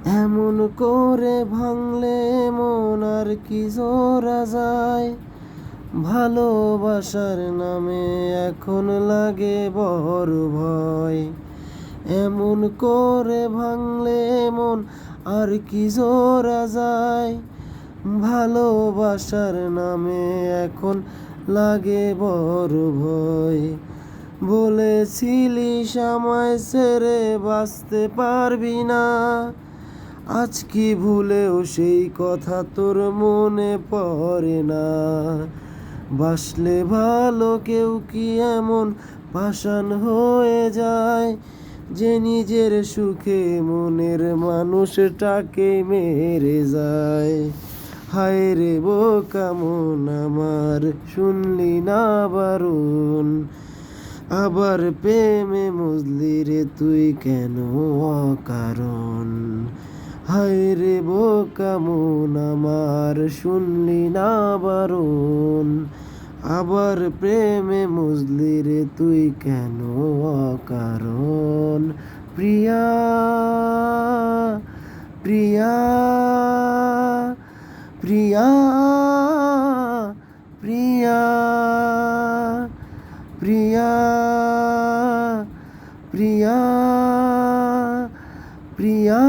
এমন করে ভাঙলে মন আর কি জোড়া যায়। ভালোবাসার নামে এখন লাগে বড় ভয়। এমন করে ভাঙলে মন আর কি জোড়া যায়। ভালোবাসার নামে এখন লাগে বড় ভয়। বলেছিলিস আমায় ছেড়ে বাঁচতে পারবি না, আজ কি ভুলেও সেই কথা তোর মনে পড়ে না। বাসলে ভালো কেউ কি এমন পাষাণ হয়ে যায়, যে নিজের সুখে মনের মানুষটাকে মেরে যায়। হায় রে বোকা মন আমার, শুনলি না বারণ, আবার প্রেমে মজলি রে তুই কেন অকারণ। হায় রে বোকা মন আমার, শুনলি না বারণ, আবার প্রেমে মজলি রে তুই কেন অকারণ। প্রিয়া, প্রিয়া, প্রিয়া, প্রিয়া, প্রিয়া, প্রিয়া, প্রিয়া।